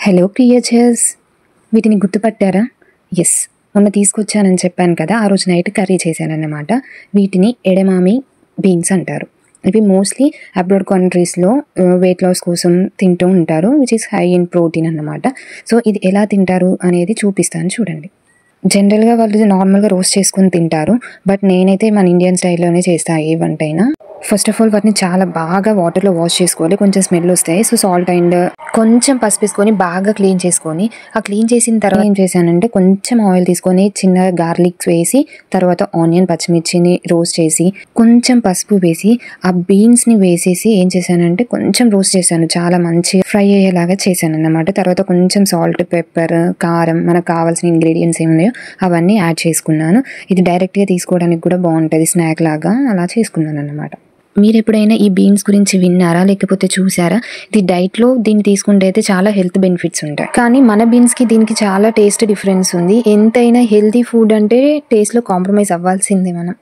Hello creatures, వీటిని గుర్తుపట్టారా? Yes, మొన్న తీసుకొచ్చానని చెప్పాను కదా, ఆ రోజు నైట్ కర్రీ చేశానన్నమాట. వీటిని ఎడమామి బీన్స్ అంటారు. ఇవి మోస్ట్లీ అబ్రాడ్ కంట్రీస్లో వెయిట్ లాస్ కోసం తింటూ ఉంటారు, which is high in protein అన్నమాట. సో ఇది ఎలా తింటారు అనేది చూపిస్తాను చూడండి. జనరల్గా వాళ్ళు నార్మల్గా రోస్ట్ చేసుకొని తింటారు, బట్ నేనైతే మన ఇండియన్ స్టైల్లోనే చేస్తాను ఏ వంట అయినా. ఫస్ట్ ఆఫ్ ఆల్ వాటిని చాలా బాగా వాటర్లో వాష్ చేసుకోవాలి, కొంచెం స్మెల్ వస్తాయి. సో సాల్ట్ అండ్ కొంచెం పసుపు వేసుకొని బాగా క్లీన్ చేసుకొని, ఆ క్లీన్ చేసిన తర్వాత ఏం చేశానంటే కొంచెం ఆయిల్ తీసుకొని చిన్న గార్లిక్స్ వేసి, తర్వాత ఆనియన్ పచ్చిమిర్చిని రోస్ట్ చేసి, కొంచెం పసుపు వేసి, ఆ బీన్స్ని వేసేసి ఏం చేశానంటే కొంచెం రోస్ట్ చేశాను, చాలా మంచిగా ఫ్రై అయ్యేలాగా చేశాను అన్నమాట. తర్వాత కొంచెం సాల్ట్, పెప్పర్, కారం, మనకు కావాల్సిన ఇంగ్రీడియంట్స్ ఏమున్నాయో అవన్నీ యాడ్ చేసుకున్నాను. ఇది డైరెక్ట్గా తీసుకోవడానికి కూడా బాగుంటుంది, స్నాక్ లాగా అలా చేసుకున్నాను అన్నమాట. మీరు ఎప్పుడైనా ఈ బీన్స్ గురించి విన్నారా, లేకపోతే చూసారా? ఇది డైట్లో దీన్ని తీసుకుంటే అయితే చాలా హెల్త్ బెనిఫిట్స్ ఉంటాయి, కానీ మన బీన్స్కి దీనికి చాలా టేస్ట్ డిఫరెన్స్ ఉంది. ఎంతైనా హెల్తీ ఫుడ్ అంటే టేస్ట్లో కాంప్రమైజ్ అవ్వాల్సిందే మనం.